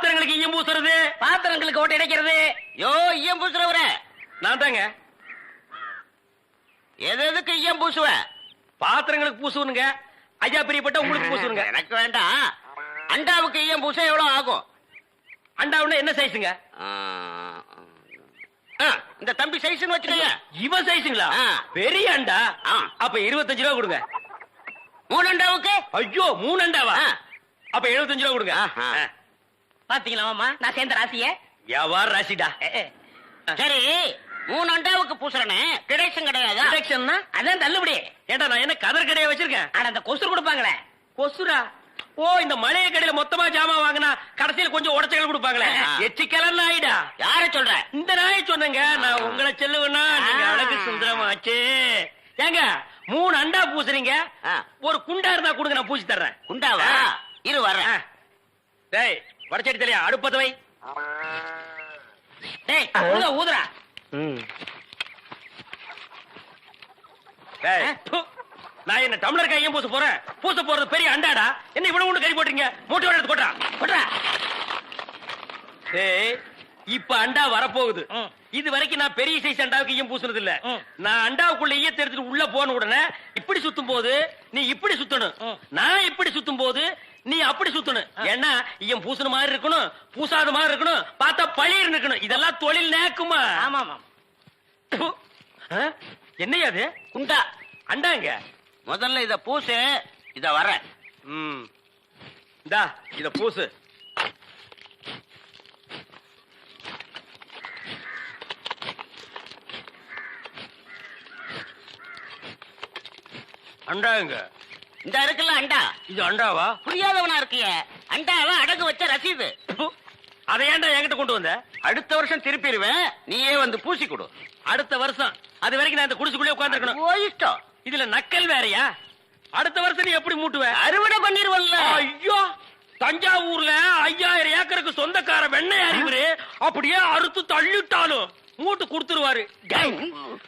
பாத்திரங்களுக்கு ஈயம் பூசுறது, பாத்திரங்களுக்கு ஓட்டு இடைக்கிறது. யோ ஈயம் பூசுறவர நான் தாங்க. எதுக்கு ஈயம் பூசுவ? பாத்திரங்களுக்கு பூசுவனுங்க. ஐயா பிரியப்பட்ட உங்களுக்கு பூசுவனுங்க. எனக்கு வேண்டாம். அண்டாவுக்கு ஈயம் பூச எவ்வளவு ஆகும்? அண்டாவுன்னா என்ன சைஸுங்க? இந்த தம்பி சைஸ்னு வச்சுக்கோங்க. இவன் சைஸுங்களா? பெரிய அண்டா. அப்ப 25 ரூபா கொடுங்க. 3 அண்டாவுக்கு? ஐயோ 3 அண்டாவா? அப்ப 75 ரூபா கொடுங்க. பாத்தீங்களா மாமா, நான் சேர்ந்த ராசிய. வியாபார ராசிடா. சரி 3 அண்டாவுக்கு பூசுறனே டிடக்ஷன் கிடையாது. டிடக்ஷன்னா அதான் தள்ளுபடி. ஏண்டா நான் என்ன கதர் கடையை வச்சிருக்கேன்? ஆனா அந்த கொசு கொடுப்பாங்களே. கொசுரா? ஓ, இந்த மளிகை கடையில மொத்தமா ஜாமான் வாங்கினா கடைசியில் கொஞ்சம் உடச்சல் கொடுப்பாங்களே, எச்சிக்கலர் நாயிடா. யார சொல்ற? இந்த நாயை சொன்னங்க. நான் உங்களை செல்லுவேன்னா நீங்க அழகு சுந்தரமாச்சு. ஏங்க 3 அண்டா பூசுறீங்க, ஒரு குண்டா இருந்தா கொடுங்க, நான் பூசி தர்றேன். குண்டாவா? இரு வர்றேன். டேய் வடச்சடி தலையா, அடுப்பத வை. டேய் ஊதுறா. டேய் நான் என்ன டம்ளர் கையும் பூச போறேன்? பூச போறது பெரிய அண்டாடா. என்ன இவ்வளவு ஒண்ணு கை போட்டீங்க? மூட்டை எடுத்து போட்டா போட்டா. ஏய் இப்ப அண்டா வரப்போகுது. இது வரைக்கும் நான் பெரிய சைஸ் அண்டாவுக்கு ஈயம் பூசுனது இல்ல. நான் அண்டாவுக்குள்ள ஈயத்தை எடுத்துட்டு உள்ள போன உடனே இப்படி சுத்தும் போது நீ இப்படி சுத்தணும், நான் இப்படி சுத்தும் போது நீ அப்படி சுத்தணும். ஏன்னா ஈயம் பூசுன மாதிரி இருக்கணும், பூசாத மாதிரி இருக்கணும், பார்த்தா பழிர் இருக்கணும். இதெல்லாம் தொழில் நேக்குமா? ஆமா ஆமா. என்னையா அது? குண்டா அண்டாங்க. முதல்ல இத பூசு, இத வர்றேன். இந்தா இத பூசு. அண்டாங்க. இந்த இருக்குல்ல அண்டா, இது அண்டாவா? புரியாதவனா இருக்கிய. அண்டாவா அடகு வச்ச ரசீது. அதை ஏன்டா என்கிட்ட கொண்டு வந்த? அடுத்த வருஷம் திருப்பிடுவேன், நீயே வந்து பூசி கொடு. அடுத்த வருஷம்? அது வரைக்கும் நான் இந்த குடிசுக்குள்ளே உட்கார்ந்துருக்கணும். ஓ இஷ்டம். இதுல நக்கல் வேறயா? அடுத்த வருஷம் நீ எப்படி மூட்டுவ? அறுவடை பண்ணிருவல்ல. ஐயோ, தஞ்சாவூர்ல 5000 ஏக்கருக்கு சொந்தக்கார வெண்ணெய் அறிவுரு அப்படியே அறுத்து தள்ளிட்டாலும் மூட்டு கொடுத்துருவாரு.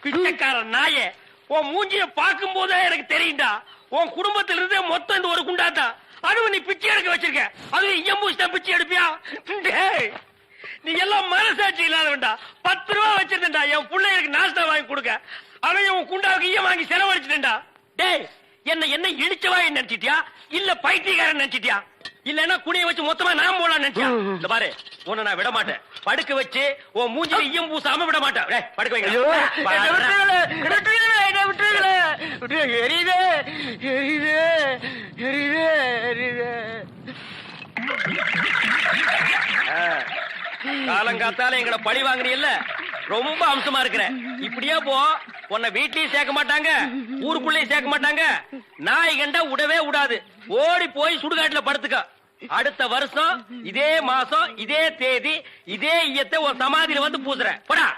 பிச்சைக்கார நாயே, உன் மூஞ்சிய பார்க்கும் போதே எனக்கு தெரியும்டா, உன் குடும்பத்தில இருந்தே மொத்தம் இந்த ஒரு குண்டாதான். அதுவும் நீ பிச்சை எடுக்க வச்சிருக்க, அது எம்பூசி தான் பிச்சை எடுப்பியா? நீ எல்லாம் மனசாட்சி இல்லாதவன்டா. 10 ரூபா வச்சிருந்தா என் பிள்ளைகளுக்கு நாஸ்தா வாங்கி கொடுக்க, அவன் உன் குண்டாவுக்கு ஈயம் வாங்கி செலவழிச்சுட்டா. டேய் என்ன இடிச்சவா நினைச்சிட்டியா, இல்ல பைத்தியக்காரன் நினைச்சிட்டியா, இல்லன்னா குடிய வச்சு மொத்தமா நான் போலாம் நினைச்சியா? இந்த பாரு, உன்னை நான் விட மாட்டேன். படுக்க வச்சு உன் மூஞ்சில ஈயம் பூசாம விட மாட்டேன். படுக்க வைங்க. காலங்காத்தால எங்களை பழி வாங்குறீல்ல, ரொம்ப அம்சமா இருக்கிற. இப்படியே போ, உன்னை வீட்லயும் சேர்க்க மாட்டாங்க, ஊருக்குள்ளயும் சேர்க்க மாட்டாங்க. நாய் கண்டா விடவே விடாது. ஓடி போய் சுடுகாட்டுல படுத்துக்க. அடுத்த வருஷம் இதே மாசம் இதே தேதி இதே ஈயத்தை ஒரு சமாதியில வந்து பூசுறேன். போடா.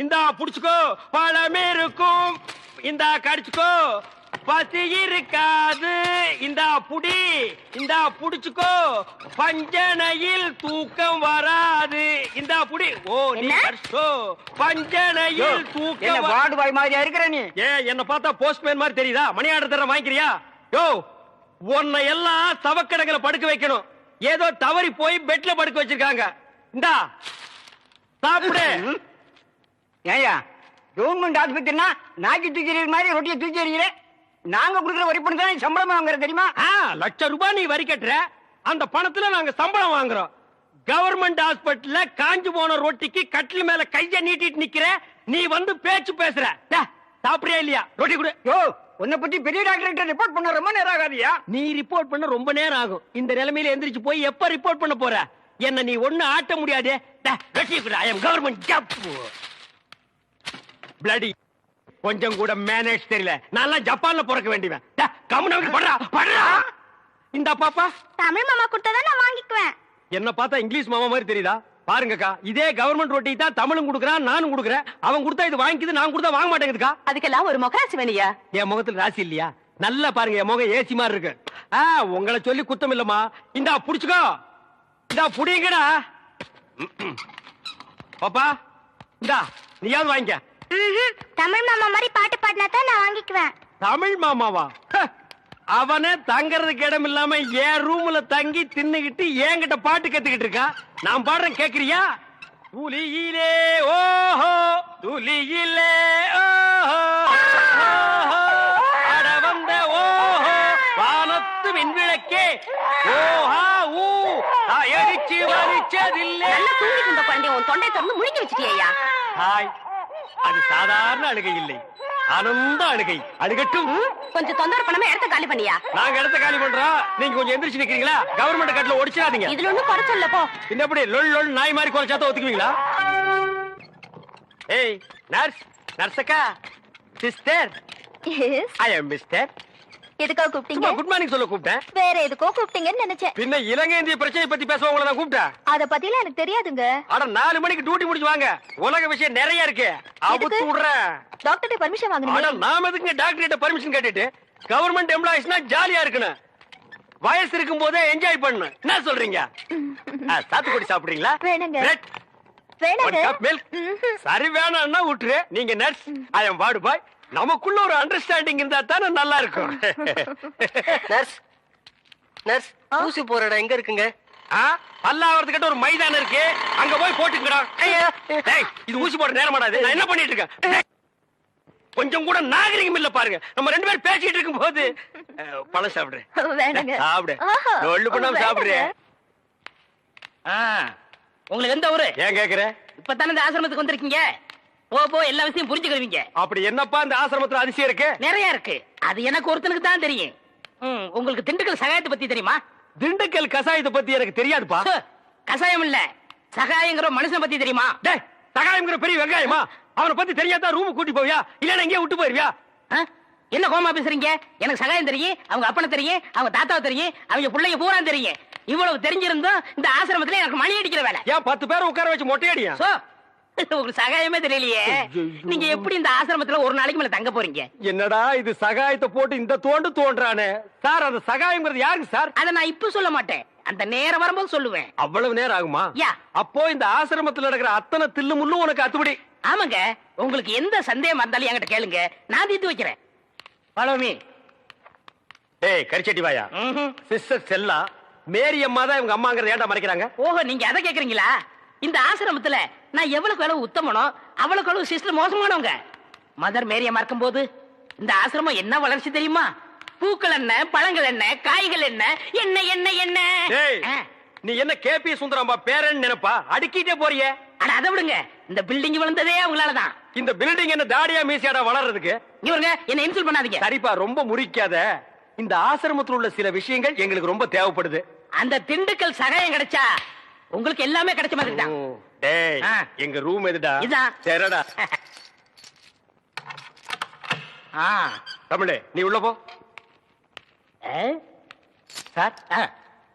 இந்தா புடிச்சுக்கோ, பழமே இருக்கும், இந்தா கடிச்சுக்கோ, பசி இருக்காது, இந்தா புடி, இந்தா புடிச்சுக்கோ, பஞ்சனையில் தூக்கம் வராது, இந்தா புடி. ஓ நீ கடிச்சோ, பஞ்சனையில் தூக்கம். வார்டு பாய் மாதிரியா இருக்கிற நீ? என்ன பார்த்தா போஸ்ட்மேன் மாதிரி தெரியுதா? மணி ஆர்டர் தர வாங்கிக்கிறியா? யோ, உன்னை எல்லாம் சவக்கடங்களை படுக்க வைக்கணும். ஏதோ தவறி போய் பெட்ல படுக்க வச்சிருக்காங்க. இந்தா சாப்பிடு. ஏயா கவர்மெண்ட் ஆஸ்பத்திரினா நாக்கி தூக்கி மாதிரி ரொட்டியை தூக்கி எறிகிற. நாங்க கொடுக்குற வரி பணம் தான் சம்பளம் வாங்குற தெரியுமா? ₹1,00,000 நீ வரி கட்டுற, அந்த பணத்துல நாங்க சம்பளம் வாங்குறோம். கவர்மெண்ட் ஹாஸ்பிட்டல்ல காஞ்சு போன ரொட்டிக்கு கட்டில் மேல கைய நீட்டிட்டு நிக்கிற, நீ வந்து பேச்சு பேசுற. சாப்பிடுறியா இல்லையா? ரொட்டி கொடு. யோ, உன்னை பத்தி பெரிய டாக்டர் ரிப்போர்ட் பண்ண ரொம்ப நேரம் ஆகாதியா? நீ ரிப்போர்ட் பண்ண ரொம்ப நேரம் ஆகும். இந்த நிலைமையில எந்திரிச்சு போய் எப்ப ரிப்போர்ட் பண்ண போற? என்ன நீ ஒண்ணு ஆட்ட முடியாது. ஐ அம் கவர்மெண்ட் ஜாப். பிளடி கொஞ்சம் கூட மேனேஜ் தெரியல. நான் ஜப்பான்ல பிறக்க வேண்டியவன். கம்முனு படுறா படுறா. இந்த பாப்பா தமிழ் மாமா கொடுத்தா நான் வாங்கிக்குவேன். என்ன பார்த்தா இங்கிலீஷ் மாமா மாதிரி தெரியுதா? பாருங்கக்கா, இதே கவர்மெண்ட் ரொட்டி தான் தமிழும் கொடுக்குறான், நானும் கொடுக்குறேன். அவன் கொடுத்தா இது வாங்கிக்குது, நான் கொடுத்தா வாங்க மாட்டேங்குதுக்கா. அதுக்கெல்லாம் ஒரு முகராசி வேணியா? என் முகத்துல ராசி இல்லையா? நல்லா பாருங்க, என் முகம் ஏசி மாதிரி இருக்கு. உங்களை சொல்லி குத்தம் இல்லம்மா. இந்தா புடிச்சுக்கோ, இந்தா புடிங்கடா. பாப்பா இந்தா நீயாவது வாங்கிக்க. தமிழ் மாமா மாதிரி பாட்டு பாடினா தான் நான் வாங்கிக்குவேன். தமிழ் மாமாவா? அவனே தங்கறதுக்கு இடம் இல்லாம என் ரூம்ல தங்கி தின்னுகிட்டு என்கிட்ட பாட்டு கத்துக்கிட்டு இருக்கான். நான் பாடுறேன் கேக்குறியா? துளியிலே ஓஹோ துளியிலே ஓஹோ அட வந்த ஓஹோ வானத்து விண்விளக்கே ஓஹா ஊ எரிச்சு வலிச்சதில்லை. நல்லா தூங்கிட்டு இருந்த குழந்தைய உன் தொண்டை திறந்து முழுங்கி வச்சிட்டியா? ஹாய், அது சாதாரண அழுகை இல்லை, ஆனந்த அழுகை. அழுகட்டும். கொஞ்சம் தொந்தரவு பண்ணாம இடத்த காலி பண்ணியா? நாங்க இடத்த காலி பண்றோம், நீங்க கொஞ்சம் எந்திரிச்சு நிக்கிறீங்களா? கவர்மெண்ட் கட்டில ஒடிச்சிடாதீங்க. இதுல ஒண்ணும் குறைச்சல்ல போ. பின்ன எப்படி லொல் லொல் நாய் மாதிரி குறைச்சாத்த ஒத்துக்குவீங்களா? ஏய் நர்ஸ், நர்ஸக்கா, சிஸ்டர், ஐ அம் மிஸ்டர். எதுக்காக கூப்பிட்டீங்க? குட் மார்னிங் சொல்ல கூப்பிட்டேன். வேற எதுக்கோ கூப்பிட்டீங்கன்னு நினைச்சேன். பின்ன இலங்கை இந்திய பிரச்சனை பத்தி பேச உங்களை நான் கூப்பிட்டேன். அத பத்திலாம் எனக்கு தெரியாதுங்க. அட 4 மணிக்கு டியூட்டி முடிச்சு வாங்க, உலக விஷயம் நிறைய இருக்கு. அவுத்து விடுறேன். டாக்டர்ட்ட பர்மிஷன் அட வாங்கணும். நாம எதுக்கு டாக்டர் கிட்ட பர்மிஷன் கேட்டுட்டு? கவர்மெண்ட் எம்ப்ளாயிஸ்னா ஜாலியா இருக்கணும், வயசு இருக்கும் போதே என்ஜாய் பண்ணணும். என்ன சொல்றீங்க? சாத்துக்குடி சாப்பிடுறீங்களா? வேணுங்க. Bread? வேணாங்க. One cup milk? சரி வேணாம்னா விட்டுரு. நீங்க நர்ஸ், ஐ அம் வார்டு பாய். நமக்குள்ள ஒரு அண்டர்ஸ்டாண்டிங் இருந்தா தானே நல்லா இருக்கும். நர்ஸ் நர்ஸ் ஊசி போற இடம் எங்க இருக்குங்க? பல்லாவரத்துக்கிட்ட ஒரு மைதானம் இருக்கு, அங்க போய் போட்டுக்கடா. டேய், இது ஊசி போட நேரம் ஆடாது. நான் என்ன பண்ணிட்டு இருக்கேன்? டேய், கொஞ்சம் கூட நாகரிகம் இல்ல பாருங்க. நம்ம 2 பேரும் பேசிட்டு இருக்கும் போது பழம் சாப்பிடுறேன். வேணாங்க. சாப்பிடு, ஆஹா. ஒண்ணு பண்ணாம சாப்பிடுறேன். உங்களுக்கு எந்த ஊரு? ஏன் கேக்குற? இப்பதானே இந்த ஆசிரமத்துக்கு வந்திருக்கீங்க, போ போ எல்லா விஷயம் புரிஞ்சுக்கிடுவீங்க. அப்படி என்னப்பா இந்த ஆசிரமத்துல அதிசயம் இருக்கு? நிறைய இருக்கு, அது எனக்கு ஒருத்தனுக்கு தான் தெரியும். உங்களுக்கு திண்டுக்கல் சகாயத்தை பத்தி தெரியுமா? திண்டுக்கல் கசாயத்தை பத்தி எனக்கு தெரியாதுப்பா. சு, கசாயம் இல்ல, சகாயங்கிற மனுஷனை பத்தி தெரியுமா? டேய், சகாயம்ங்கிற பெரிய வெங்காயமா? அவனை பத்தி தெரியாதா ரூம் கூட்டி போவியா, இல்லன்னா எங்கேயே விட்டு போயிருவியா? ஆ? என்ன கோமா பேசுறீங்க? எனக்கு சகாயம் தெரியும், அவங்க அப்பனை தெரியும், அவங்க தாத்தாவை தெரியும், அவங்க பிள்ளைங்க பூரா தெரியும். இவ்வளவு தெரிஞ்சிருந்தோம் இந்த ஆசிரமத்துல எனக்கு மணி அடிக்கிற வேலை. ஏன் 10 பேரை உட்கார வச்சு மொட்டையடியா? சோ, உங்களுக்கு சகாயமே தெரியலையே. நீங்க எப்படி இந்த ஆசிரமத்துல ஒரு நாளைக்கு மேல தங்க போறீங்க? என்னடா இது சகாயத்தை போட்டு இந்த தோன்றானே சார். அந்த சகாயம்ங்கிறது யாருக்கு சார்? அத நான் இப்ப சொல்ல மாட்டேன், அந்த நேரம் வரும்போது சொல்லுவேன். அவ்வளவு நேரம் ஆகுமா? யா. அப்போ இந்த ஆசிரமத்துல நடக்கிற அத்தனை தில்லு முள்ளும் உனக்கு அத்துபடி? ஆமாங்க, உங்களுக்கு எந்த சந்தேகம் இருந்தாலும் என்கிட்ட கேளுங்க, நான் தீர்த்து வைக்கிறேன். Follow me. ஏய் கரிச்சட்டி வாயா, சிஸ்டர் செல்லா மேரி அம்மா தான் இவங்க அம்மாங்கிறத ஏன்டா மறைக்கிறாங்க? ஓஹோ, நீங்க அதை கேக்குறீங்களா? இந்த ஆசிரமத்துல நான் எவ்வளவுக்கு அளவு உத்தமனோ அவ்வளவுக்கு அளவு சிஸ்டர் மோசமானவங்க. மதர் மேரி அம்மா இருக்கும் போது இந்த ஆசிரமம் என்ன வளர்ச்சி தெரியுமா? பூக்கள் என்ன, பழங்கள் என்ன, காய்கள் என்ன, என்ன என்ன என்ன. ஏய், நீ என்ன கேபி சுந்தரம்பா பேரன் நினைப்பா? அடுக்கிட்டே போறியே. அட அதை விடுங்க, இந்த பில்டிங் விழுந்ததே அவங்களாலதான். இந்த பில்டிங் என்ன தாடியா மீசியாடா வளர்றதுக்கு? இவருங்க என்ன இன்சல்ட் பண்ணாதீங்க. சரிப்பா, ரொம்ப முறிக்காத. இந்த ஆசிரமத்தில் உள்ள சில விஷயங்கள் எங்களுக்கு ரொம்ப தேவைப்படுது. அந்த திண்டுக்கல் சகாயம் கிடைச்சா உங்களுக்கு எல்லாமே கிடைச்ச மாதிரி தான். டேய், எங்க ரூம் எதுடா? இதான். சரிடா. தமிழே, நீ உள்ள போ. சார்,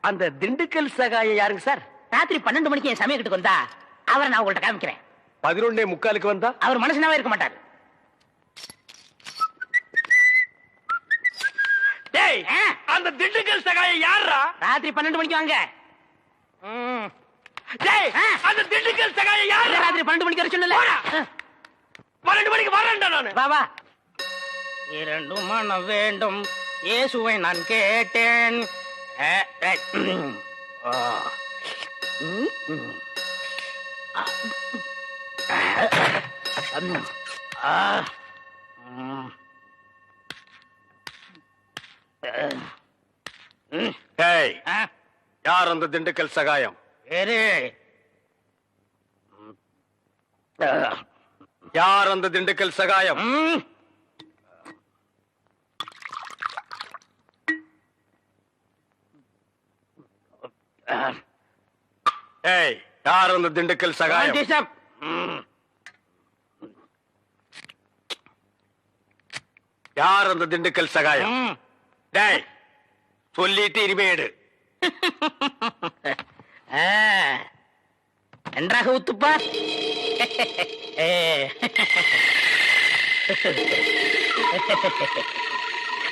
அந்த திண்டுக்கல் சகாயம் யாருங்க சார்? ராத்திரி 12 மணிக்கு என் சமயத்துக்கு வந்தா அவரை நான் உங்கள்ட்ட காமிக்கிறேன். 11:45 வந்தா அவர் மனுஷனாவே இருக்க மாட்டார். டேய், அந்த திண்டுக்கல் சகாயம் யாரா? ராத்திரி 12 மணிக்கு வாங்க. டேய், அந்த திண்டுக்கல் சகாயம் யாரா? ராத்திரி 12 மணிக்கு வர சொன்னல. 12 மணிக்கு வரேன்டா நானு. வா வா. 2 மனம் வேண்டும் இயேசுவை நான் கேட்டேன். டேய், யார் அந்த திண்டுக்கல் சகாயம்? யார் அந்த திண்டுக்கல் சகாயம்? ஏய், யார் அந்த திண்டுக்கல் சகாயம்? யார் அந்த திண்டுக்கல் சகாயம்? டேய், சொல்லிட்டு இனிமேடு. நன்றாக ஊத்துப்பா.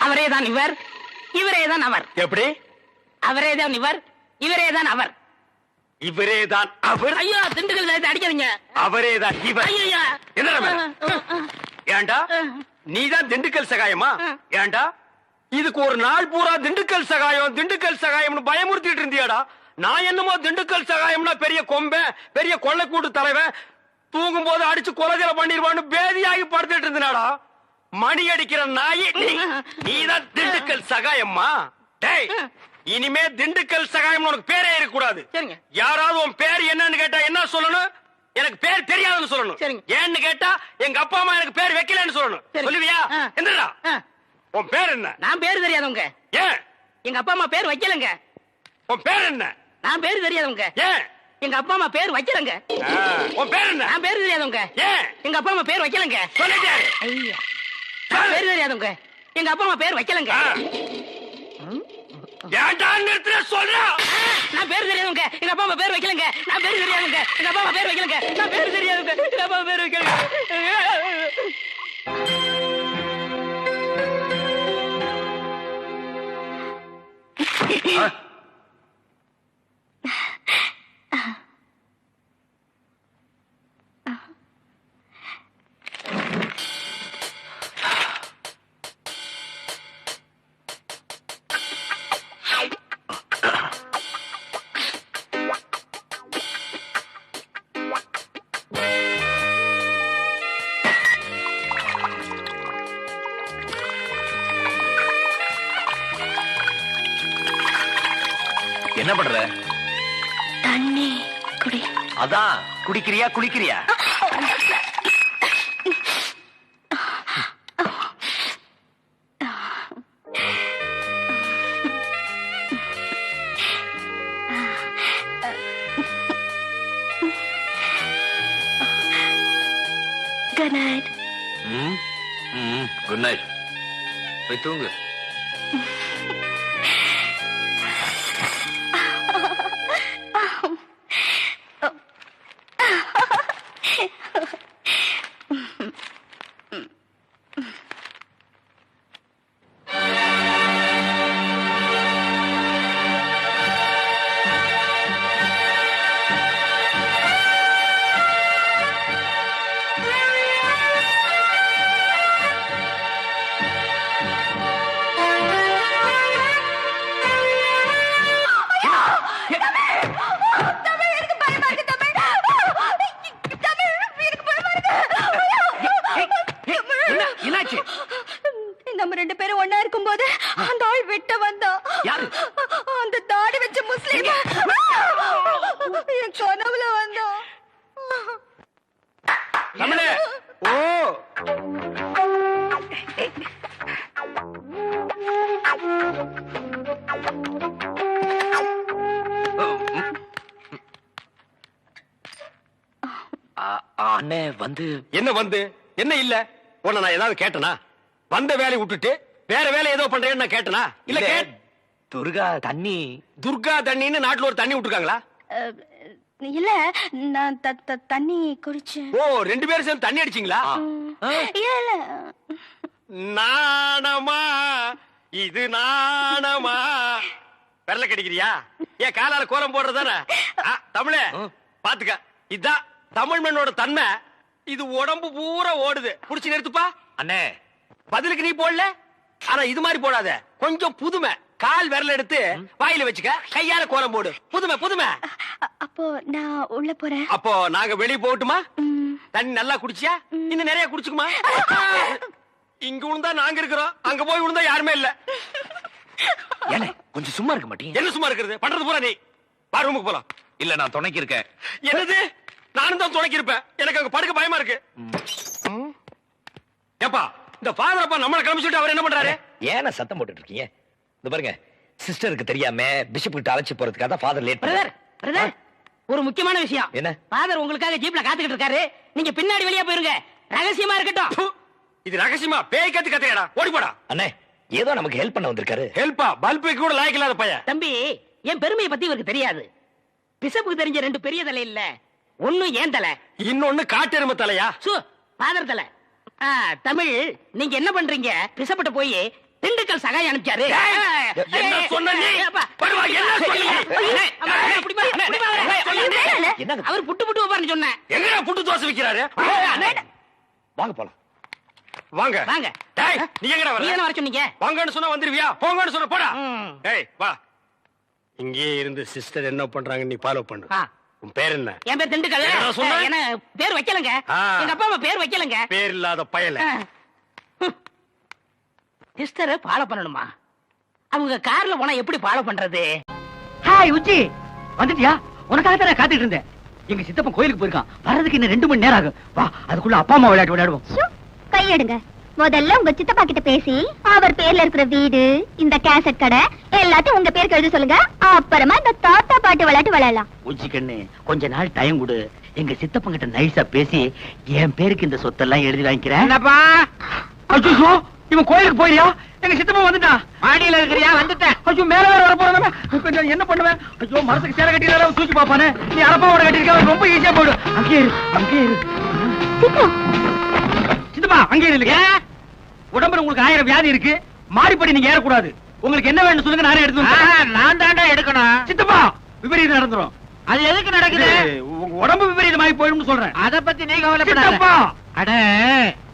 அவரேதான் இவர், இவரேதான் அவர். எப்படி? அவரேதான் இவர், இவரேதான் அவர். இவரேதான் அவர்? ஐயோ, திண்டுக்கல் சகாயத்தை அடிக்காதீங்க. அவரேதான் இவர். ஐயா, என்ன ஏண்டா? நீதான் திண்டுக்கல் சகாயமா? ஏண்டா இதுக்கு ஒரு நாள் பூரா திண்டுக்கல் சகாயம்னு பயமுறுத்திட்டு இருந்தியாடா. நான் என்னமோ திண்டுக்கல் சகாயம்னா பெரிய கொம்பன், பெரிய கொள்ளைக்கூட்டு தலைவன், தூங்கும் போது அடிச்சு கொலைகளை பண்ணிடுவான்னு பேதியாகி படுத்துட்டு இருந்தனாடா. மணி அடிக்கிற நாய் நீதான் திண்டுக்கல் சகாயம்மா. டேய், இனிமே திண்டுக்கல் சகாயம் உனக்கு பேரே இருக்க கூடாது. சரிங்க. யாராவது உன் பேர் என்னன்னு கேட்டா என்ன சொல்லணும்? எனக்கு பேர் தெரியாதுன்னு சொல்லணும். சரிங்க. ஏன்னு கேட்டா எங்க அப்பா அம்மா எனக்கு பேர் வைக்கலன்னு சொல்லணும். சரி. சொல்லுவியா? ஆ. என்னடா ஆ, உன் பேர் என்ன? நான் பேரு தெரியாதவங்க. ஏன்? எங்க அப்பா அம்மா பேர் வைக்கலங்க. உன் பேர் என்ன? நான் பேரு தெரியாதவங்க. ஏன்? எங்க அப்பா அம்மா பேர் வைக்கலங்க. ஆ, உன் பேர் என்ன? நான் பேரு தெரியாதவங்க. ஏன்? எங்க அப்பா அம்மா பேர் வைக்கலங்க. சொல்லிட்டே இரு. ஐயா, நான் பேரு தெரியாதவங்க. எங்க அப்பா அம்மா பேர் வைக்கலங்க. ஆ. ஏன்டா நிறுத்துற சொல்றா? நான் பேரு தெரியாதவங்க. எங்க அப்பா அம்மா பேர் வைக்கலங்க. நான் பேரு தெரியாதவங்க. எங்க அப்பா அம்மா பேர் வைக்கலங்க. நான் பேரு தெரியாதவங்க. எங்க அப்பா அம்மா பேர் வைக்கலங்க. என்ன பண்ற? தண்ணி குடி. அதான் குடிக்கிறியா குளிக்கிறியா? Good night. Good night. போய் தூங்கு. என்னாச்சு? நம்ம ரெண்டு பேரும் ஒண்ணா இருக்கும்போது அந்த ஆள் வெட்ட வந்தான். யாரு? அந்த தாடி வச்ச முஸ்லீம் என் கனவுல வந்தான். தமிழே. ஓ, அண்ணே வந்து என்ன வந்து என்ன இல்ல? உன்னை நான் ஏதாவது கேட்டனா? வந்த வேலையை விட்டுட்டு வேற வேலை ஏதோ பண்றேன்னு நான் கேட்டனா? இல்ல துர்கா தண்ணி. துர்கா தண்ணின்னு நாட்டுல ஒரு தண்ணி விட்டுருக்காங்களா? இல்ல, நான் தண்ணி குடிச்சேன். ஓ, ரெண்டு பேரும் சேர்ந்து தண்ணி அடிச்சீங்களா? இல்ல, நாணமா இது நாணமா? பெரல கடிக்கிறியா? ஏன் காலால கோலம் போடுறதானே? தமிழே பாத்துக்க, இதான் தமிழ் மண்ணோட தன்மை. இது உடம்பு பூரா ஓடுது. புடிச்சு நிறுத்துப்பா. அண்ணே பதிலுக்கு நீ போடல, ஆனா இது மாதிரி போடாத. கொஞ்சம் புதுமை. கால் விரல் எடுத்து வாயில வச்சுக்க, கையால கோலம் போடு. புதுமை புதுமை. அப்போ நான் உள்ள போறேன். அப்போ நாங்க வெளிய போகட்டுமா? தண்ணி நல்லா குடிச்சியா? இன்னும் நிறைய குடிச்சுக்குமா? இங்க விழுந்தா நாங்க இருக்கிறோம், அங்க போய் விழுந்தா யாருமே இல்ல. ஏனே கொஞ்சம் சும்மா இருக்க மாட்டீங்க? என்ன சும்மா இருக்கிறது? பண்றது பூரா நீ. வா, ரூமுக்கு போலாம். இல்ல நான் துணைக்கு இருக்கேன். என்னது? நானும் தான் துணைக்கி இருப்பேன். எனக்கு அங்க படுக்க பயமா இருக்கு. ஏப்பா, இந்த ஃபாதர் அப்பா நம்மள கிளம்பிச்சுட்டு அவர் என்ன பண்றாரு? ஏன சத்தம் போட்டுட்டு இருக்கீங்க? இந்த பாருங்க, சிஸ்டருக்கு தெரியாம பிஷப் கிட்ட அழைச்சு போறதுக்காக தான் ஃபாதர் லேட் பிரதர், பிரதர், ஒரு முக்கியமான விஷயம். என்ன? ஃபாதர் உங்களுக்காக ஜீப்ல காத்துக்கிட்டு இருக்காரு. நீங்க பின்னாடி வெளியே போயிருங்க, ரகசியமா இருக்கட்டும். இது ரகசியமா? பேய் கத்து கத்தையடா, ஓடி போடா. அண்ணே ஏதோ நமக்கு ஹெல்ப் பண்ண வந்திருக்காரு. ஹெல்ப்பா? பல்பு கூட லாய்க்கு இல்லாத பையன். தம்பி, என் பெருமையை பத்தி இவருக்கு தெரியாது. பிஷப்புக்கு தெரிஞ்ச ரெண்டு பெரிய தலை இல்ல, ஒண்ணு ஏன் தலை, இன்னொன்னு காட்டெருமை தலையா? ஃபாதர் தலை. தமிழ், நீங்க என்ன பண்றீங்க? பிஷப்பிட்ட போய் திண்டுக்கல் சகாயம் அனுப்பிச்சாரு. என்ன சொன்ன நீ? படுவா, என்ன சொன்னீங்க? என்னங்க? அவர் புட்டு புட்டு வைப்பாருன்னு சொன்னேன். எங்கடா புட்டு தோசை விக்கிறாரு? வாங்க போலாம். வாங்க வாங்க. டேய் நீ எங்கடா நீ வர என்ன வர சொன்னீங்க? வாங்கன்னு சொன்னா வந்துருவியா போங்கன்னு சொன்னா போடா ம். டேய் வா இங்கே இருந்து சிஸ்டர் என்ன பண்றாங்க நீ ஃபாலோ பண்ணு ஆ. உன் பேர் என்ன என் பேர் திண்டுக்கல். என்னடா சொன்ன? என்ன பேர் வைக்கலங்க. ஆ. எங்க அப்பா அம்மா பேர் வைக்கலங்க. பேர் இல்லாத பயல சிஸ்டரை ஃபாலோ பண்ணணுமா? அவங்க கார்ல போனா எப்படி ஃபாலோ பண்றது? ஹாய் உச்சி வந்துட்டியா? உனக்காக தான் காத்துட்டு இருந்தேன். எங்க சித்தப்பன் கோயிலுக்கு போயிருக்கான். வர்றதுக்கு இன்னும் 2 மணி நேரம் ஆகும். வா அதுக்குள்ள அப்பா அம்மா விளையாடுவோம். கையெடுங்க. முதல்ல உங்க சித்தப்பா கிட்ட பேசி அவர் பேர்ல இருக்கிற வீடு, இந்த கேசட் கடை எல்லாத்தையும் உங்க பேருக்கு எழுத சொல்லுங்க. அப்புறமா இந்த தாத்தா பாட்டு விளையாட்டு விளையாடலாம். உச்சி கண்ணு கொஞ்ச நாள் டைம் கொடு. எங்க சித்தப்பன் கிட்ட நைஸா பேசி என் பேருக்கு இந்த சொத்தெல்லாம் எழுதி வாங்கிக்கிறேன். என்னப்பா ஐயோ இவன் கோயிலுக்கு போயியா? எங்க சித்தப்பன் வந்துட்டான். மாடியில இருக்கிறியா? வந்துட்டேன். ஐயோ மேல வேற வர போறானே. கொஞ்சம் என்ன பண்ணுவேன்? ஐயோ மரத்துக்கு சேர கட்டினால தூக்கி பாப்பானே. நீ அரப்பாவோட கட்டிருக்க ரொம்ப ஈஸியா போடு. அங்கே இரு. சித்தப்பா அங்கே இல்லையா? உடம்புல உங்களுக்கு 1000 வியாதி இருக்கு. மாடிப்படி நீங்க ஏறக்கூடாது. உங்களுக்கு என்ன வேணும் சொல்லுங்க, நானே எடுத்து வந்து நான் தாண்டா எடுக்கணும். சித்தப்பா விபரீதம் நடந்துரும். அது எதுக்கு நடக்குது? உங்க உடம்பு விபரீதமாயி போயிடும்னு சொல்றேன். அத பத்தி நீ கவலைப்படாத. சித்தப்பா அட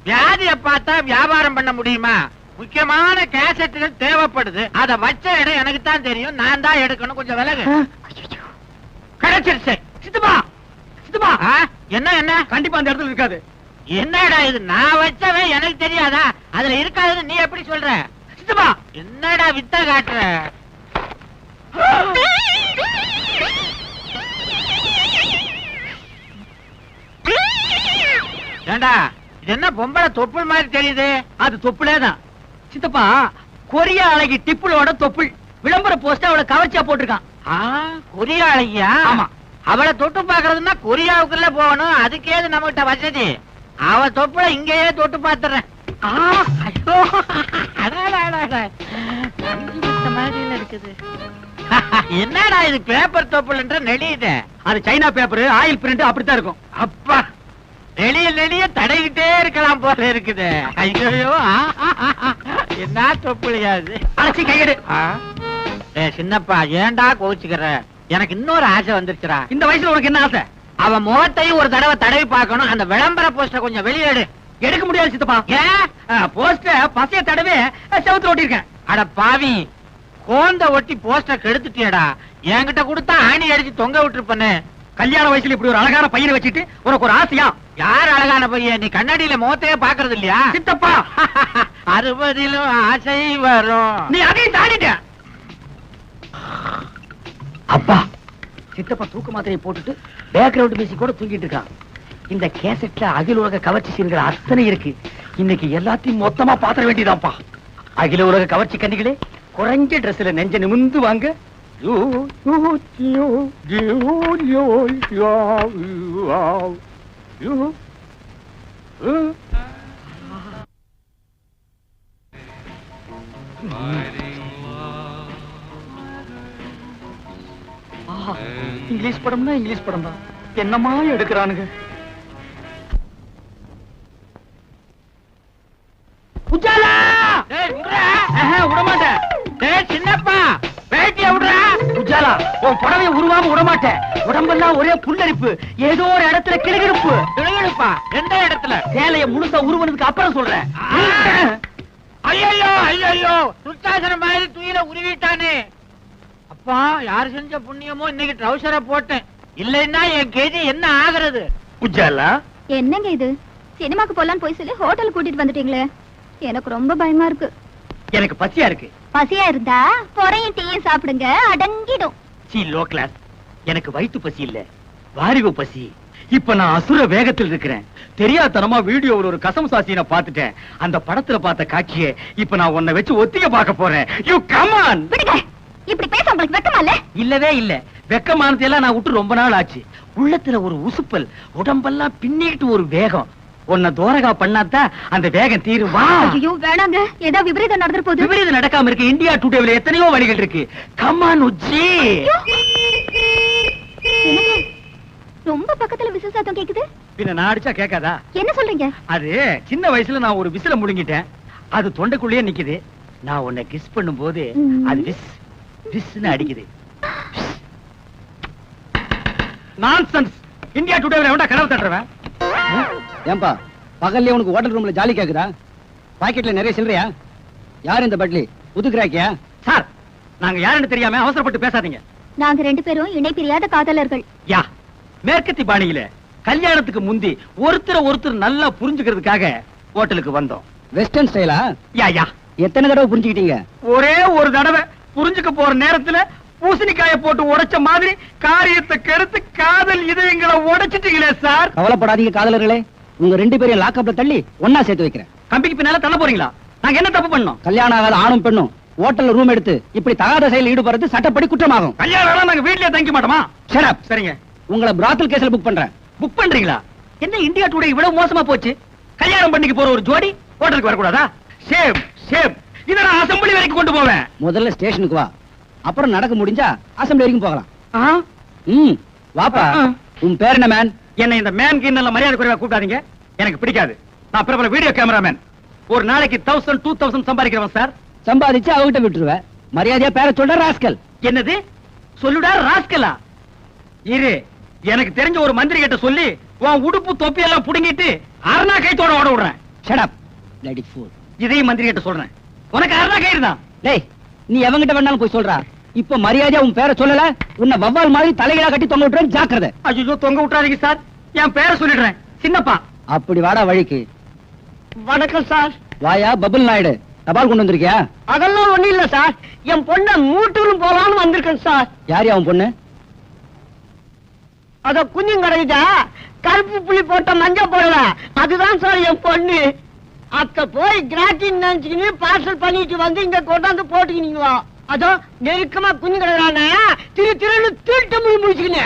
வியாதிய பார்த்தா வியாபாரம் பண்ண முடியுமா? முக்கியமான கேசட்டுகள் தேவைப்படுது. அத வச்ச இடம் எனக்கு தான் தெரியும். நான் தான் எடுக்கணும். கொஞ்சம் விலகு. கிடைச்சிருச்சு. சித்தப்பா சித்தப்பா ஆ, என்ன கண்டிப்பா அந்த இடத்துல இருக்காது. என்னடா இது? நான் வச்சவன் எனக்கு தெரியாதா? அதுல இருக்காதுன்னு நீ எப்படி சொல்ற? சித்தப்பா என்னடா வித்த காட்டுற? ஏண்டா இது என்ன பொம்பளை தொப்புள் மாதிரி தெரியுது? அது தொப்புளேதான். சித்தப்பா கொரியா அழகி டிப்புளோட தொப்புள் விளம்பர போஸ்ட் அவளை கவர்ச்சியா போட்டிருக்கான். ஆ, கொரியா அழகியா? ஆமா. அவளை தொட்டு பாக்குறதுன்னா கொரியாவுக்குள்ள போகணும். அதுக்கேது நம்மகிட்ட வசதி. அவ தொப்புல இங்கேயே தொட்டு பாத்துறேன். என்னடா இது பேப்பர் தொப்புல்ன்ற நெளியுது? அது சைனா பேப்பர் ஆயில் பிரிண்ட் அப்படித்தான் இருக்கும். அப்பா நெளிய தடைகிட்டே இருக்கலாம் போல இருக்குது. ஐயோ என்ன தொப்புளியாது? அழைச்சி கையெடு. சின்னப்பா ஏன்டா கோச்சுக்கிற? எனக்கு இன்னொரு ஆசை வந்துருச்சுடா. இந்த வயசுல உனக்கு என்ன ஆசை? அவன் முகத்தையும் ஒரு தடவை தடவி பார்க்கணும். அந்த விளம்பர போஸ்டர் கொஞ்சம் வெளியேடு. எடுக்க முடியாது சித்தப்பா. ஏன்? போஸ்டர் பசைய தடவை செவுத்துல ஓட்டிருக்கேன். அட பாவி, கோந்த ஒட்டி போஸ்டர் கெடுத்துட்டியடா. என்கிட்ட கொடுத்தா ஆணி அடிச்சு தொங்க விட்டுருப்பனே. கல்யாண வயசுல இப்படி ஒரு அழகான பையனை வச்சுட்டு உனக்கு ஒரு ஆசையா? யார் அழகான பையன்? நீ கண்ணாடியில முகத்தையே பாக்குறது இல்லையா? சித்தப்பா 60லும் ஆசை வரும். நீ அதையும் தாண்டிட்ட. அப்பா சித்தப்பா தூக்க மாத்திரையை போட்டுட்டு பேக்ரவுண்ட் மியூசிக் கூட தூங்கிட்டு இருக்கான். இந்த கேசட்ல அகில உலக கவர்ச்சி சீன்கள் அத்தனை இருக்கு. இன்னைக்கு எல்லாத்தையும் மொத்தமா பாத்திர வேண்டியதான்ப்பா. அகில உலக கவர்ச்சி கண்ணிகளே, குறைஞ்ச டிரெஸ்ல நெஞ்ச நிமிந்து வாங்க. இங்கிலீஷ் படம்னா இங்கிலீஷ் படம் தான். என்னமா எடுக்கிறானுங்க? உஜாலா விடமாட்டேன். சின்னப்பா பேட்டிய விடுற. உஜாலா உன் புடவைய உருவாம விடமாட்டேன். உடம்பெல்லாம் ஒரே புல்லரிப்பு. ஏதோ ஒரு இடத்துல கிளுகிழுப்பு. கிளுகிழுப்பா? எந்த இடத்துல? சேலைய முழுசா உருவனதுக்கு அப்புறம் சொல்றேன். ஐயோ சுத்தாசனம் மாதிரி தூயில உருவிட்டானே. அப்பா யாரு செஞ்ச புண்ணியமோ இன்னைக்கு ட்ரௌசரை போட்டேன். இல்லைன்னா என் கேஜி என்ன ஆகுறது? உஜாலா என்னங்க இது? சினிமாக்கு போலான்னு போய் சொல்லி ஹோட்டல் கூட்டிட்டு வந்துட்டீங்களே. எனக்கு ரொம்ப பயமா இருக்கு. எனக்கு பசியா இருக்கு. பசியா இருந்தா பொறையும் டீயும் சாப்பிடுங்க, அடங்கிடும். C low class. எனக்கு வயிற்று பசி இல்ல, வாரிவு பசி. இப்ப நான் அசுர வேகத்தில் இருக்கிறேன். தெரியாதனமா வீடியோவில் ஒரு கசம் சாசினை பார்த்துட்டேன். அந்த படத்துல பார்த்த காட்சியை இப்ப நான் உன்னை வச்சு ஒத்திக பார்க்க போறேன். You come on. விடுங்க. இப்படி பேச உங்களுக்கு வெக்கமா இல்ல? இல்லவே இல்ல. வெக்கமானதெல்லாம் நான் விட்டு ரொம்ப நாள் ஆச்சு. உள்ளத்துல ஒரு உசுப்பல், உடம்பெல்லாம் பின்னிட்டு ஒரு வேகம். உன்னை தோரகா பண்ணாதான் அந்த வேகம் தீருவா. ஐயோ வேணாங்க, ஏதோ விபரீதம் நடந்துற போது. விபரீதம் நடக்காம இருக்கு. இந்தியா டுடேல எத்தனையோ வழிகள் இருக்கு. Come on Ujji. என்னங்க ரொம்ப பக்கத்துல விசில் சத்தம் கேக்குது? பின்ன நான் அடிச்சா கேட்காதா? என்ன சொல்றீங்க? அது சின்ன வயசுல நான் ஒரு விசில முழுங்கிட்டேன். அது தொண்டைக்குள்ளேயே நிக்குது. நான் உன்னை கிஸ் பண்ணும் போது அது விஸ் விஸ்னு அடிக்குது. நான்சென்ஸ். இந்தியா டுடேல எவன்டா கனவு தட்டுறவன்? ஏன்பா பகல்ல உனக்கு ஹோட்டல் ரூம்ல ஜாலி கேக்குதா? பாக்கெட்ல நிறைய சில்லறையா? யார் இந்த பட்லி? புதுக்குறாக்கியா? சார், நாங்க யாருன்னு தெரியாம அவசரப்பட்டு பேசாதீங்க. நாங்க 2 பேரும் இணை பிரியாத காதலர்கள். யா, மேற்கத்தி பாணியில கல்யாணத்துக்கு முந்தி ஒருத்தர் நல்லா புரிஞ்சுக்கிறதுக்காக ஹோட்டலுக்கு வந்தோம். வெஸ்டர்ன் ஸ்டைலா? யா யா. எத்தனை தடவை புரிஞ்சுக்கிட்டீங்க? ஒரே ஒரு தடவை. புரிஞ்சுக்க போற நேரத்துல பூசணிக்காய போட்டு உடைச்ச மாதிரி காரியத்தை கெடுத்து காதல் இதயங்களை உடைச்சிட்டீங்களே சார். கவலைப்படாதீங்க காதலர்களே, உங்க 2 பேரையும் லாக்அப்ல தள்ளி ஒன்னா சேர்த்து வைக்கிறேன். கம்பிக்கு பின்னால தள்ள போறீங்களா? நாங்க என்ன தப்பு பண்ணோம்? கல்யாணம் ஆகாத ஆணும் பெண்ணும் ஹோட்டல்ல ரூம் எடுத்து இப்படி தகாத செயல் ஈடுபடுறது சட்டப்படி குற்றமாகும். கல்யாணம் நாங்க வீட்லயே தங்கி மாட்டோமா? Shut up. சரிங்க, உங்களை பிராத்தல் கேஸ்ல புக் பண்றேன். புக் பண்றீங்களா? என்ன இந்தியா டுடே இவ்வளவு மோசமா போச்சு? கல்யாணம் பண்ணிக்கு போற ஒரு ஜோடி ஹோட்டலுக்கு வரக்கூடாதா? Same same. இத நான் அசெம்பிளி வரைக்கும் கொண்டு போவேன். முதல்ல ஸ்டேஷனுக்கு வா, அப்புறம் நடக்க முடிஞ்சா அசெம்பிளி வரைக்கும் போகலாம். வாப்பா. உன் பேர் என்ன மேன்? என்ன இந்த மேன் கிண்ணல மரியாதை குறைவா கூப்பிடாதீங்க, எனக்கு பிடிக்காது. நான் பிரபல வீடியோ கேமராமேன். ஒரு நாளைக்கு 1000 2000 சம்பாதிக்கிறவன் சார். சம்பாதிச்சு அவகிட்ட விட்டுருவேன். மரியாதையா பேர சொல்ற ராஸ்கல். என்னது சொல்லுடா ராஸ்கலா? இரு, எனக்கு தெரிஞ்ச ஒரு மந்திரி கிட்ட சொல்லி உன் உடுப்பு தொப்பி எல்லாம் புடுங்கிட்டு அரணா கைத்தோட ஓட விடுறேன். Shut up lady fool. இதையும் மந்திரி கிட்ட சொல்றேன். உனக்கு அரணா கயிறு தான். டேய், நீ எவங்கிட்ட வேணாலும் போய் சொல்றா. இப்ப மரியாதையா உன் பேரை சொல்லல, உன்னை வவ்வால் மாதிரி தலைகளா கட்டி தொங்க விட்டுறேன். ஜாக்கிரதை. ஐயோ, தொங்க விட்டுறாதீங்க சார். என் பேரை சொல்லிடுறேன், சின்னப்பா. அப்படி வாடா வழிக்கு. வணக்கம் சார். வாயா பபுல் நாயுடு, தபால் கொண்டு வந்திருக்கியா? அதெல்லாம் ஒண்ணு இல்ல சார், என் பொண்ண மூட்டூரும் போலான்னு வந்திருக்கேன் சார். யார் அவன் பொண்ணு? அத குஞ்சும் கிடைக்குதா, கருப்பு புள்ளி போட்ட மஞ்சள் போடல, அதுதான் சார் என் பொண்ணு. அத்த போய் கிராட்டின் நினைச்சுக்கின்னு பார்சல் பண்ணிட்டு வந்து இங்க கொண்டாந்து போட்டுக்கினீங்களா? அதோ நெருக்கமா குஞ்சு கிடக்குறானே, திருன்னு திருட்டு முடிச்சுக்கினு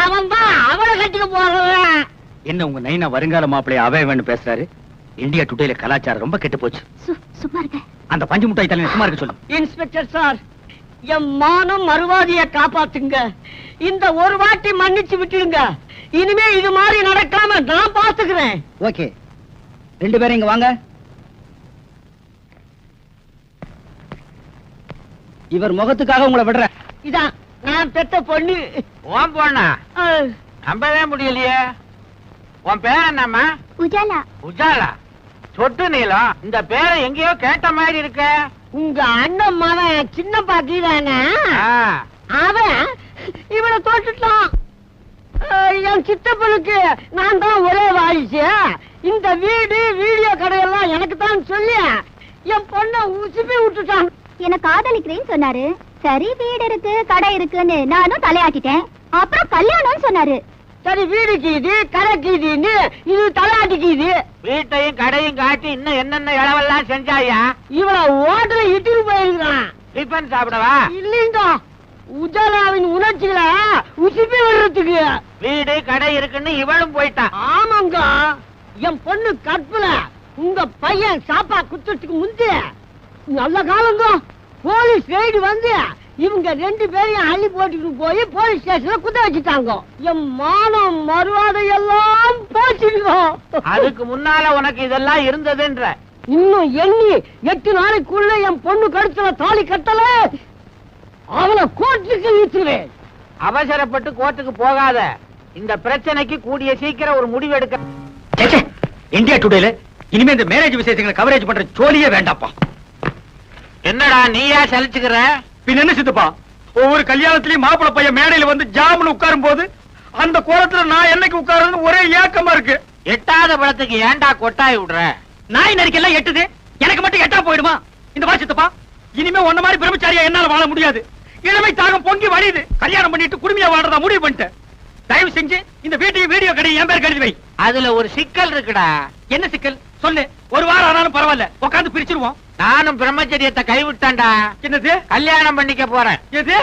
அவன் தான் அவளை கட்டிக்க போறான். என்ன உங்க நைனா வருங்கால மாப்பிளைய அவைவன்னு பேசுறாரு? இந்தியா டுடேல கலாச்சாரம் ரொம்ப கெட்டு போச்சு. சும்மா இருக்க. அந்த பஞ்சு முட்டாய் தலையை சும்மா இருக்க சொல்லு. இன்ஸ்பெக்டர் சார், என் மானம் மறுவாதிய காப்பாத்துங்க. இந்த ஒரு வாட்டி மன்னிச்சு விட்டுடுங்க. இனிமே இது மாதிரி நடக்காம நான் பாத்துக்கிறேன். ஓகே, 2 பேரும் இங்க வாங்க. இவர் முகத்துக்காக உங்களை விடுறேன். இதான் நான் பெத்த பொண்ணு. உன் பொண்ணா? நம்பவே முடியலையே. உன் பேர் என்னம்மா? உஜாலா. உஜாலா? சொட்டு நீளம். இந்த பேரை எங்கேயோ கேட்ட மாதிரி இருக்க. உங்க அண்ணன் மகன் சின்ன பாக்கிதானே, அவன் இவனை தோட்டுட்டான். என் சித்தப்பனுக்கு நான் தான் ஒரே வாரிசு. இந்த வீடு வீடியோ கடையெல்லாம் எனக்கு தான் சொல்லி என் பொண்ணை உசுப்பி விட்டுட்டான். என்ன காதலிக்கிறேன்னு சொன்னாரு. சரி, வீடு இருக்கு கடை இருக்குன்னு நானும் தலையாட்டிட்டேன். அப்புறம் கல்யாணம்னு சொன்னாரு. சரி, வீடு கீது கடை கீதுன்னு இது தலையாட்டிக்குது. வீட்டையும் கடையும் காட்டி இன்னும் என்னென்ன இளவெல்லாம் செஞ்சாயா? இவள ஓட்டல இட்டுட்டு போயிருக்கான். டிஃபன் சாப்பிடவா? இல்லைங்க, உஜாலாவின் உணர்ச்சிகளை உசுப்பி விடுறதுக்கு. வீடு கடை இருக்குன்னு இவளும் போயிட்டான். ஆமாங்க, என் பொண்ணு கற்பல உங்க பையன் சாப்பா குத்துறதுக்கு முந்தி நல்ல காலங்க போலீஸ் ரைடு வந்து இவங்க 2 பேரையும் அள்ளி போட்டுட்டு போய் போலீஸ் ஸ்டேஷன்ல குத்த வச்சுட்டாங்க. என் மானம் மறுவாதை எல்லாம் போச்சுருக்கோம். அதுக்கு முன்னால உனக்கு இதெல்லாம் இருந்ததுன்ற. இன்னும் எண்ணி 8 நாளைக்குள்ள என் பொண்ணு கழுத்துல தாலி கட்டல அவளை கோர்ட்டுக்கு இழுத்துருவேன். அவசரப்பட்டு கோர்ட்டுக்கு போகாத. இந்த பிரச்சனைக்கு கூடிய சீக்கிரம் ஒரு முடிவு எடுக்க. இந்தியா டுடேல இனிமே இந்த மேரேஜ் விசேஷங்களை கவரேஜ் பண்ற ஜோலியே வேண்டாப்பா. என்னடா நீயா சலிச்சுக்கிற? பின்ன என்ன சித்தப்பா, ஒவ்வொரு கல்யாணத்திலயும் மாப்பிள்ளை பையன் மேடையில வந்து ஜாமுன்னு உட்காரும் போது அந்த கோலத்துல நான் என்னைக்கு உட்கார்றது ஒரே ஏக்கமா இருக்கு. எட்டாத பழத்துக்கு ஏன்டா கொட்டாய் விடுற? நாய் நரிக்கெல்லாம் எட்டுது, எனக்கு மட்டும் எட்டா போயிடுமா? இந்த மாதிரி சித்தப்பா, இனிமே ஒன்ன மாதிரி பிரம்மச்சாரியா என்னால வாழ முடியாது. இளமை தாகம் பொங்கி வழியுது. கல்யாணம் பண்ணிட்டு குடுமையா வாழ்றதா முடிவு பண்ணிட்டேன். தயவு செஞ்சு இந்த வீட்டையும் வீடியோ கடையை என் பேர் கழுதி வை. அதுல ஒரு சிக்கல் இருக்குடா. என்ன சிக்கல் சொல்லு. ஒரு வாரம் ஆனாலும் பரவாயில்ல, உட்காந்து பிரிச்சிருவோம். நானும் பிரம்மச்சரியத்தை கைவிட்டான்டா. என்னது? கல்யாணம் பண்ணிக்க போறேன். எது?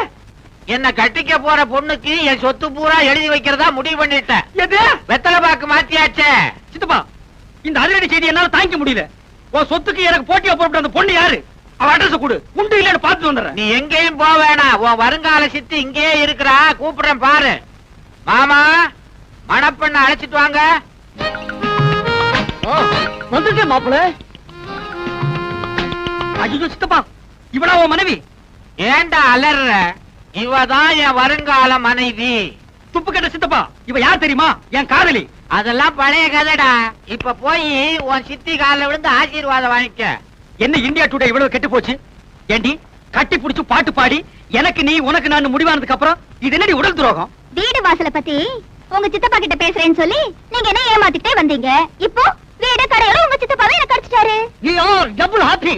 என்ன கட்டிக்க போற பொண்ணுக்கு என் சொத்து பூரா எழுதி வைக்கிறதா முடிவு பண்ணிட்டேன். எது? வெத்தலை பாக்கு மாத்தியாச்சே. சித்தப்பா, இந்த அதிரடி செய்தி என்னால தாங்கிக்க முடியல. உன் சொத்துக்கு எனக்கு போட்டியா போட்டு அந்த பொண்ணு யாரு? அவ அட்ரஸ் கொடு, உண்டு இல்லன்னு பார்த்து வந்துடுறேன். நீ எங்கேயும் போக வேணாம். உன் வருங்கால சித்தி இங்கேயே இருக்கிறா. கூப்பிடுறேன் பாரு. மாமா, மணப்பெண்ண அழைச்சிட்டு வாங்க. வந்துட்டேன் மாப்பிள்ள. ஐயோ சித்தப்பா, இவளா உன் மனைவி? ஏண்டா அலற? இவதான் என் வருங்கால மனைவி. துப்பு கட்ட சித்தப்பா இவ யார் தெரியுமா? என் காதலி. அதெல்லாம் பழைய கதைடா. இப்ப போய் உன் சித்தி காலில் விழுந்து ஆசீர்வாதம் வாங்கிக்க. என்ன இந்தியா டுடே இவ்வளவு கெட்டு போச்சு? ஏண்டி கட்டி புடிச்சு பாட்டு பாடி எனக்கு நீ உனக்கு நான் முடிவானதுக்கு அப்புறம் இது என்னடி உடல் துரோகம்? வீடு வாசல பத்தி உங்க சித்தப்பா கிட்ட பேசுறேன்னு சொல்லி நீங்க என்ன ஏமாத்திட்டே வந்தீங்க. இப்போ வீடு கடையில உங்க சித்தப்பாவே எனக்கு அடிச்சிட்டாரு. ஐயோ டபுள் ஹாப்பி.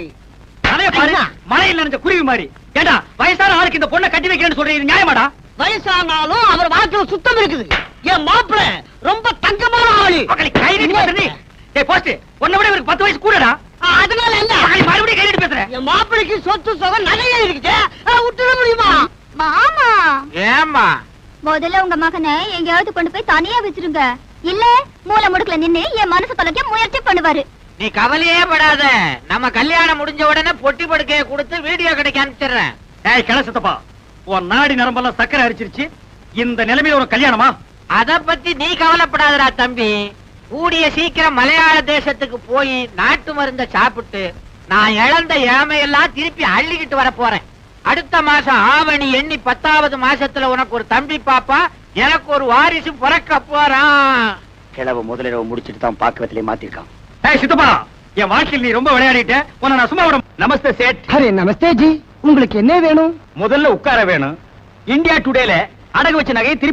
அதைய பாரு மழையில் நனைஞ்ச குருவி மாதிரி. ஏண்டா வயசான ஆளுக்கு இந்த பொண்ணை கட்டி வைக்கிறேன்னு சொல்றீங்க, இது நியாயமாடா? வயசானாலும் அவர் வாழ்க்கையில சுத்தம் இருக்குது. என் மாப்பிள்ள ரொம்ப தங்கமான ஆளு. மகளே கை நீட்டி பேசுற நீ. டேய் போஸ்ட் உன்னை விட இவருக்கு 10 வயசு கூடடா. அதனால என்ன? மகளே மறுபடியும் கை நீட்டி பேசுற. என் மாப்பிளைக்கு சொத்து சுகம் நிறைய இருக்குது. விட்டுட முடியுமா? மாமா ஏமா முதல்ல உங்க மகனை எங்கேயாவது கொண்டு போய் தனியா வச்சிருங்க. இல்ல மூல முடுக்குல நின்னு என் மனசு தொலைக்க முயற்சி பண்ணுவாரு. நீ கவலையே படாத. நம்ம கல்யாணம் முடிஞ்ச உடனே பொட்டி படுக்கைய கொடுத்து வீடியோ கிடைக்க அனுப்பிச்சிடுறேன். ஏய் கிள சித்தப்பா உன் நாடி நரம்பெல்லாம் சக்கரை அரிச்சிருச்சு. இந்த நிலைமையில ஒரு கல்யாணமா? அத பத்தி நீ கவலைப்படாதடா தம்பி. கூடிய சீக்கிரம் மலையாள தேசத்துக்கு போய் நாட்டு மருந்த சாப்பிட்டு நான் இழந்த இளமையெல்லாம் திருப்பி அள்ளிக்கிட்டு வர போறேன். அடுத்த மாசம் ஆவணி எண்ணி 10வது மாசத்துல உனக்கு ஒரு தம்பி பாப்பா, எனக்கு ஒரு வாரிசு பிறக்க போறான். கிளவு முதலிரவு முடிச்சிட்டு தான் பாக்குறதுலயே மாத்திருக்கான். ஏய் சித்தப்பா என் வாழ்க்கையில் நீ ரொம்ப விளையாடிட்ட. உன்னை நான் சும்மா விட. நமஸ்தே சேட். அரே நமஸ்தே ஜி. உங்களுக்கு என்ன வேணும்? முதல்ல உட்கார வேணும். இந்தியா டுடேல அடகு வச்ச நகையை திருப்பி